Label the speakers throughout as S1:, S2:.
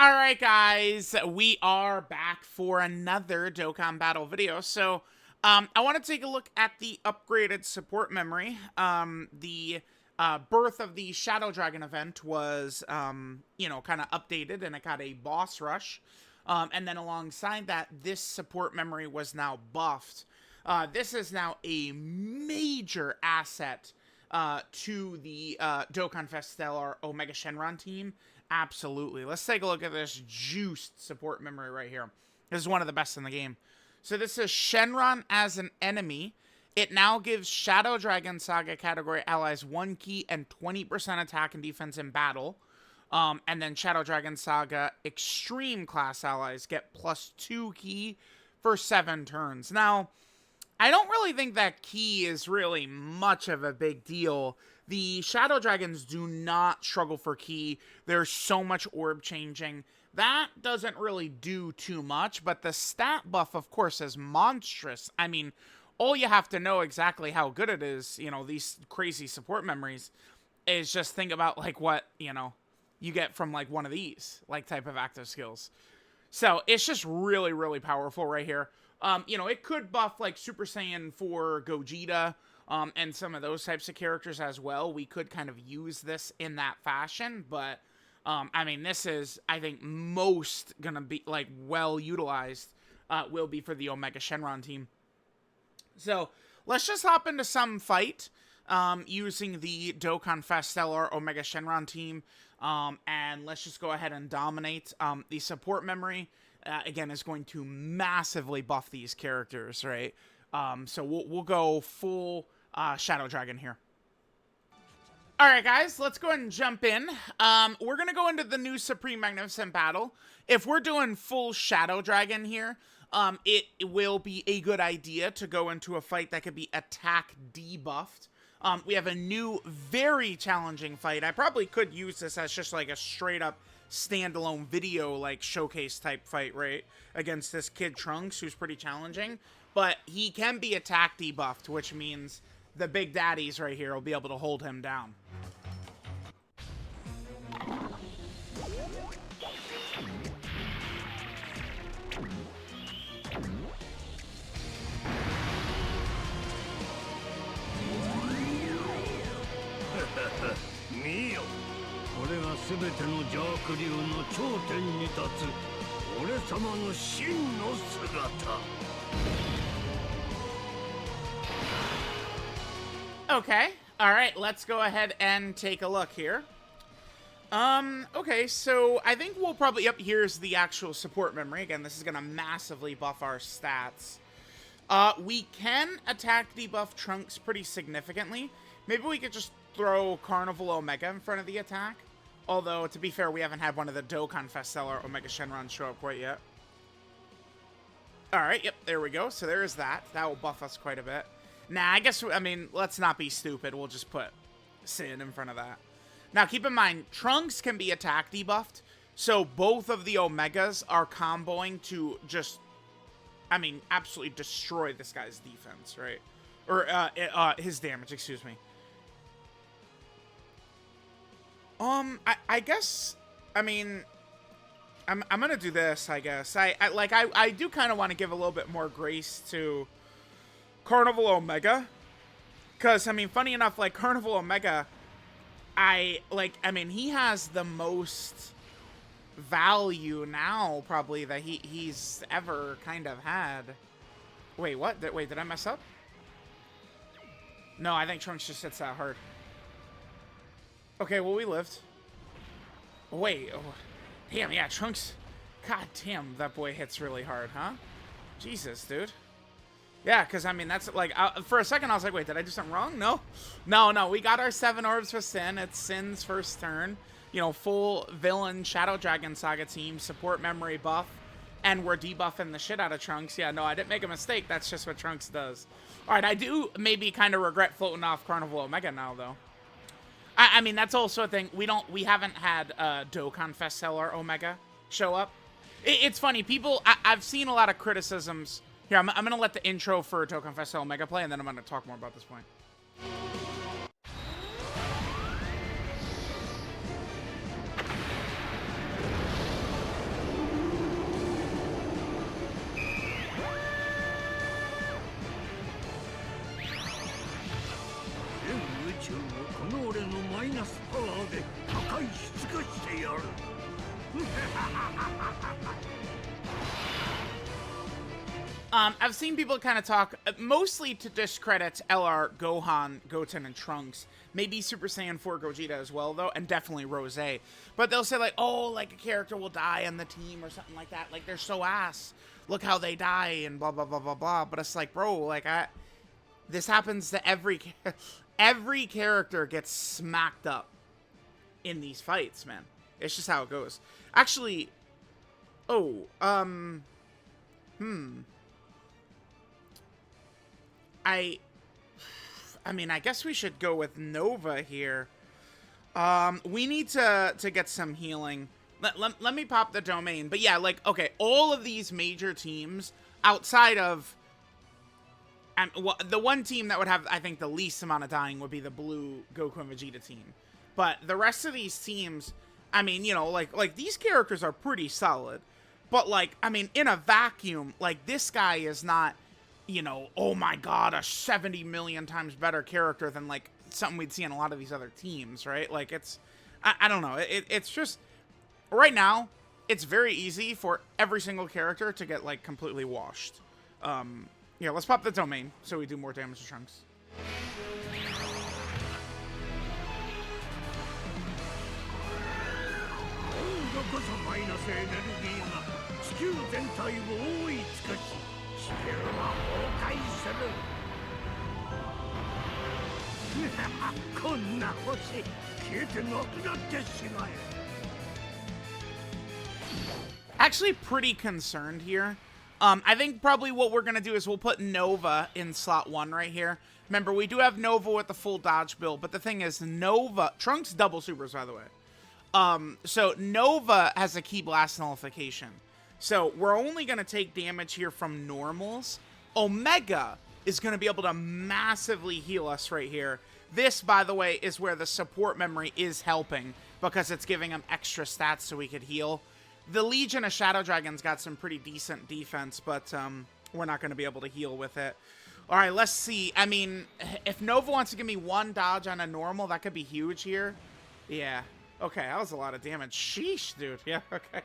S1: Alright guys, we are back for another Dokkan battle video. So, I want to take a look at the upgraded support memory. The birth of the Shadow Dragon event was, kind of updated and it got a boss rush. And then alongside that, this support memory was now buffed. This is now a major asset to the Dokkan Fest Stellar Omega Shenron team. Absolutely. Let's take a look at this juiced support memory right here. This is one of the best in the game. So this is Shenron as an enemy. It now gives Shadow Dragon Saga category allies 1 key and 20% attack and defense in battle. And then Shadow Dragon Saga Extreme class allies get +2 key for 7 turns. Now, I don't really think that key is really much of a big deal. The Shadow Dragons do not struggle for key. There's so much orb changing. That doesn't really do too much, but the stat buff, of course, is monstrous. I mean, all you have to know exactly how good it is, these crazy support memories, is just think about, what, you get from, one of these, type of active skills. So, it's just really, really powerful right here. It could buff, Super Saiyan 4 Gogeta, and some of those types of characters as well. We could kind of use this in that fashion, but, this is, I think, most gonna be, well utilized, will be for the Omega Shenron team. So, let's just hop into some fight, using the Dokkan Fest Stellar Omega Shenron team, and let's just go ahead and dominate. The support memory, again, is going to massively buff these characters, right? So we'll go full Shadow Dragon here. Alright guys, let's go ahead and jump in. We're going to go into the new Supreme Magnificent Battle. If we're doing full Shadow Dragon here, it will be a good idea to go into a fight that could be attack debuffed. We have a new, very challenging fight. I probably could use this as just a straight up standalone video showcase type fight, right, against this kid Trunks, who's pretty challenging, but he can be attack debuffed, which means the big daddies right here will be able to hold him down. Okay, alright, let's go ahead and take a look here. Okay, so I think we'll probably, yep, here's the actual support memory. Again, this is gonna massively buff our stats. We can attack debuff Trunks pretty significantly. Maybe we could just throw Carnival Omega in front of the attack. Although, to be fair, we haven't had one of the Dokkan Fest Stellar Omega Shenron show up quite yet. Alright, yep, there we go. So there's that. That will buff us quite a bit. Nah, let's not be stupid. We'll just put Sin in front of that. Now, keep in mind, Trunks can be attack debuffed. So both of the Omegas are comboing to just, absolutely destroy this guy's defense, right? Or, his damage, excuse me. I guess, I'm gonna do this, I guess. I do kind of want to give a little bit more grace to Carnival Omega. Because, funny enough, Carnival Omega, he has the most value now, probably, that he's ever kind of had. Wait, what? Wait, did I mess up? No, I think Trunks just hits that hard. Okay, well, we lived. Wait. Oh, damn, yeah, Trunks. God damn, that boy hits really hard, huh? Jesus, dude. Yeah, because, that's, for a second, I was like, wait, did I do something wrong? No. No, we got our 7 orbs for Sin. It's Sin's first turn. Full villain Shadow Dragon Saga team, support memory buff, and we're debuffing the shit out of Trunks. Yeah, no, I didn't make a mistake. That's just what Trunks does. All right, I do maybe kind of regret floating off Carnival Omega now, though. That's also a thing. We haven't had Dokkan Fest Stellar Omega show up. It's funny, I've seen a lot of criticisms. Here, I'm going to let the intro for Dokkan Fest Stellar Omega play, and then I'm going to talk more about this point. I've seen people kind of talk, mostly to discredit LR, Gohan, Goten, and Trunks. Maybe Super Saiyan 4 Gogeta as well, though, and definitely Rose. But they'll say, like, oh, like, a character will die on the team or something like that. Like, they're so ass. Look how they die, and blah, blah, blah, blah, blah. But it's like, bro, like, this happens to every character gets smacked up in these fights, man. It's just how it goes. Actually, I mean, I guess we should go with Nova here. We need to get some healing. Let me pop the domain. But yeah, like, okay, all of these major teams outside of... the one team that would have, I think, the least amount of dying would be the blue Goku and Vegeta team. But the rest of these teams, I mean, you know, like these characters are pretty solid. But, like, I mean, in a vacuum, like, this guy is not... you know, oh my god, a 70 million times better character than, like, something we'd see in a lot of these other teams, right? Like, it's, I don't know, it's just, right now, it's very easy for every single character to get, like, completely washed. Yeah, let's pop the domain so we do more damage to Trunks. Actually pretty concerned here. I think probably what we're going to do is we'll put Nova in slot 1 right here. Remember, we do have Nova with the full dodge build, but the thing is, Nova... Trunks double supers, by the way. So Nova has a Ki Blast nullification. So we're only going to take damage here from normals. Omega is going to be able to massively heal us right here. This, by the way, is where the support memory is helping, because it's giving him extra stats so we could heal. The Legion of Shadow Dragons got some pretty decent defense, but we're not going to be able to heal with it. All right, let's see. I mean, if Nova wants to give me 1 dodge on a normal, that could be huge here. Yeah. Okay, that was a lot of damage. Sheesh, dude. Yeah, okay.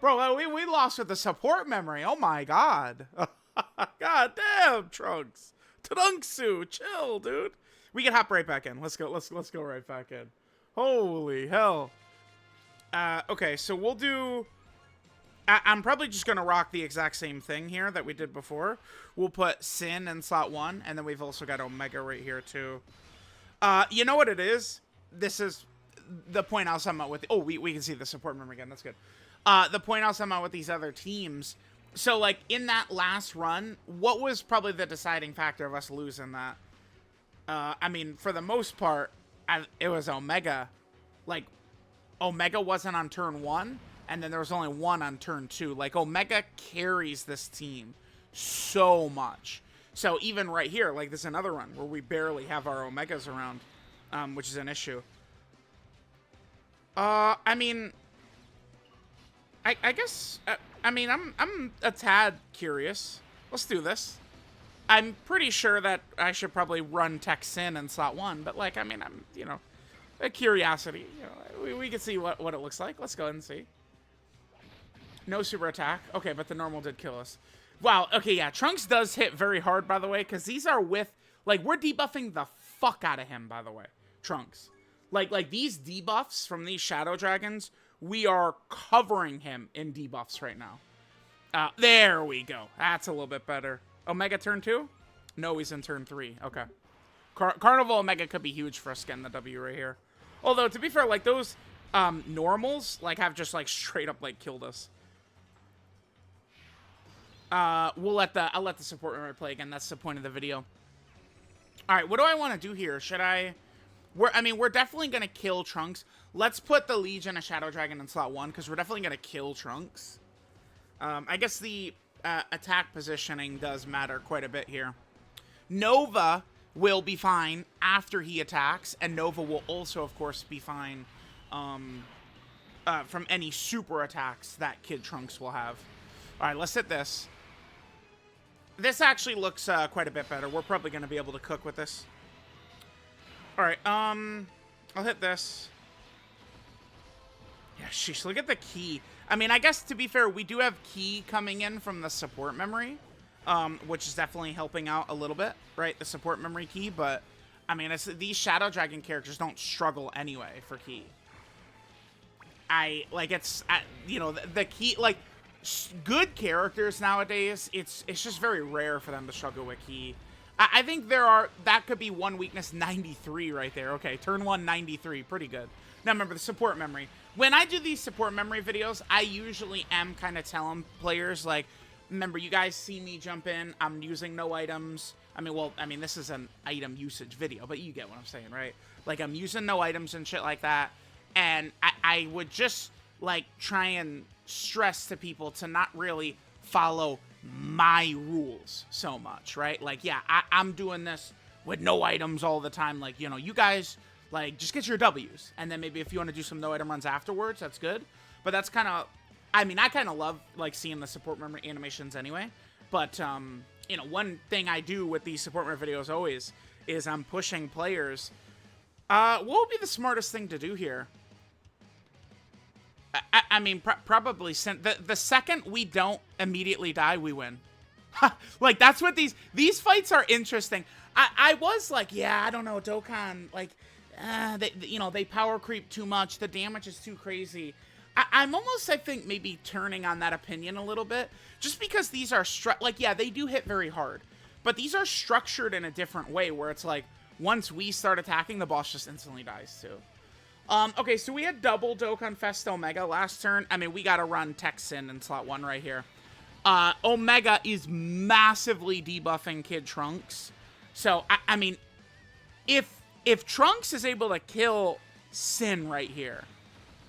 S1: Bro, we lost with the support memory. Oh, my God. God damn, Trunks. Trunksu, chill, dude. We can hop right back in. Let's go right back in. Holy hell. Okay, so we'll do... I'm probably just going to rock the exact same thing here that we did before. We'll put Sin in slot 1, and then we've also got Omega right here, too. You know what it is? This is the point I was talking about with... Oh, we can see the support member again. That's good. The point I was talking about with these other teams... So, like, in that last run, what was probably the deciding factor of us losing that? I mean, for the most part, it was Omega. Like, Omega wasn't on turn 1, and then there was only 1 on turn 2. Like, Omega carries this team so much. So, even right here, like, this is another run where we barely have our Omegas around, which is an issue. I mean... I guess... I mean, I'm a tad curious. Let's do this. I'm pretty sure that I should probably run Tech Sin in slot 1, but, like, I mean, I'm, you know, a curiosity. You know, we can see what it looks like. Let's go ahead and see. No super attack. Okay, but the normal did kill us. Wow, okay, yeah, Trunks does hit very hard, by the way, because these are with, like, we're debuffing the fuck out of him, by the way. Trunks. Like these debuffs from these Shadow Dragons... We are covering him in debuffs right now. There we go. That's a little bit better. Omega turn 2? No, he's in turn 3. Okay. Carnival Omega could be huge for us getting the W right here. Although, to be fair, like, those normals, like, have just, like, straight up, like, killed us. I'll let the support memory play again. That's the point of the video. All right, what do I want to do here? Should I... we're definitely going to kill Trunks. Let's put the Legion of Shadow Dragon in slot 1, because we're definitely going to kill Trunks. I guess the attack positioning does matter quite a bit here. Nova will be fine after he attacks, and Nova will also, of course, be fine from any super attacks that Kid Trunks will have. All right, let's hit this. This actually looks quite a bit better. We're probably going to be able to cook with this. All right, I'll hit this. Yeah, sheesh, look at the key. I mean, I guess to be fair, we do have key coming in from the support memory, which is definitely helping out a little bit, right? The support memory key, but I mean, these Shadow Dragon characters don't struggle anyway for key. You know, the key, like, good characters nowadays, it's just very rare for them to struggle with key. I think that could be one weakness. 93 right there. Okay, turn 1, 93, pretty good. Now remember the support memory. When I do these support memory videos, I usually am kind of telling players, like, remember, you guys see me jump in, I'm using no items. I mean, this is an item usage video, but you get what I'm saying, right? Like, I'm using no items and shit like that. And I would just, like, try and stress to people to not really follow my rules so much, right? Like, yeah, I'm doing this with no items all the time. Like, you know, you guys, like, just get your W's. And then maybe if you want to do some no item runs afterwards, that's good. But that's kind of, I mean, I kind of love, like, seeing the support memory animations anyway. But, you know, one thing I do with these support memory videos always is I'm pushing players. What would be the smartest thing to do here? I mean, probably the second we don't immediately die, we win. Like, that's what these fights are interesting. I was like, yeah, I don't know, Dokkan, like, you know, they power creep too much. The damage is too crazy. I'm almost, I think, maybe turning on that opinion a little bit, just because these are like, yeah, they do hit very hard, but these are structured in a different way where it's like, once we start attacking, the boss just instantly dies too. Okay, so we had double Dokkan Fest Omega last turn. I mean, we gotta run Texan in slot 1 right here. Omega is massively debuffing Kid Trunks. So, I mean, if Trunks is able to kill Sin right here,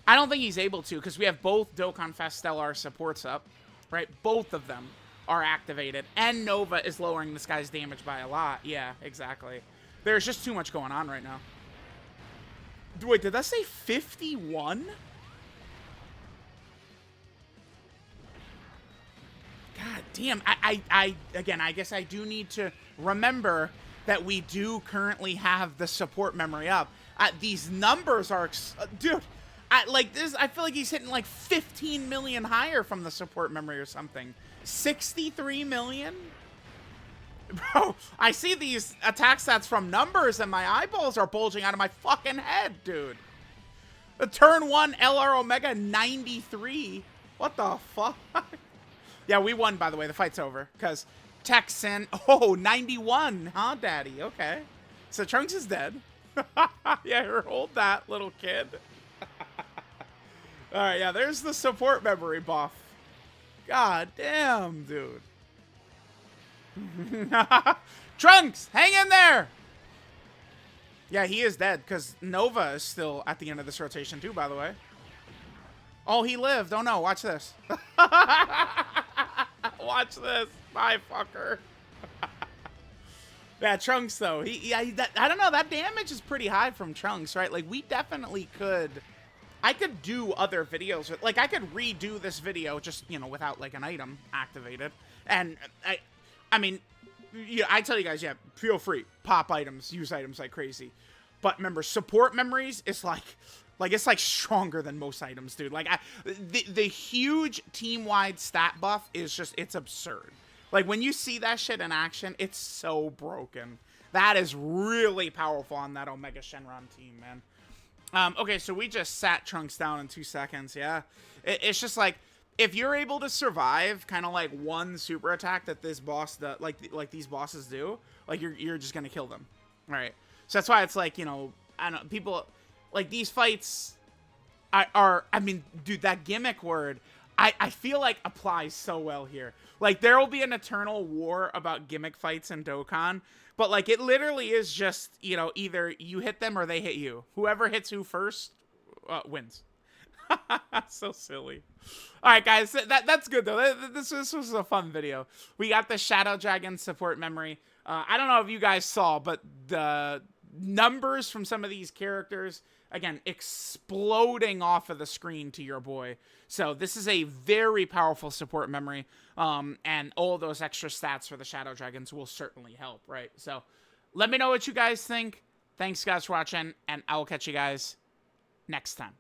S1: I don't think he's able to, because we have both Dokkan Fest Stellar supports up, right? Both of them are activated, and Nova is lowering this guy's damage by a lot. Yeah, exactly. There's just too much going on right now. Wait, did that say 51? God damn. Again, I guess I do need to remember that we do currently have the support memory up. These numbers are... dude, like this, I feel like he's hitting like 15 million higher from the support memory or something. 63 million? Bro, I see these attack stats from numbers and my eyeballs are bulging out of my fucking head, dude. The turn 1 LR Omega 93. What the fuck? Yeah, we won, by the way. The fight's over. Because Texan... Oh, 91, huh, daddy? Okay. So Trunks is dead. Yeah, hold that, little kid. Alright, yeah, there's the support memory buff. God damn, dude. Trunks, hang in there. Yeah, he is dead because Nova is still at the end of this rotation too, by the way. Oh, he lived. Oh no, watch this. Watch this. Bye, fucker. Yeah, Trunks though. I don't know, that damage is pretty high from Trunks, right? Like, we definitely could... I could do other videos. Like, I could redo this video just, you know, without like an item activated. And I mean, yeah, I tell you guys, yeah, feel free. Pop items, use items like crazy. But remember, support memories is like it's like stronger than most items, dude. Like, the huge team-wide stat buff is just, it's absurd. Like, when you see that shit in action, it's so broken. That is really powerful on that Omega Shenron team, man. Okay, so we just sat Trunks down in 2 seconds, yeah. It's just like, if you're able to survive kind of like one super attack that this boss does, like these bosses do, like, you're just gonna kill them. All right. So that's why it's like, you know, I don't know, people like these fights are I mean, dude, that gimmick word I feel like applies so well here. Like, there will be an eternal war about gimmick fights in Dokkan, but like, it literally is just, you know, either you hit them or they hit you. Whoever hits who first wins. So silly. All right, guys, that's good though. This was a fun video. We got the Shadow Dragon support memory. I don't know if you guys saw, but the numbers from some of these characters, again, exploding off of the screen to your boy. So this is a very powerful support memory, and all those extra stats for the Shadow Dragons will certainly help, right? So let me know what you guys think. Thanks, guys, for watching, and I will catch you guys next time.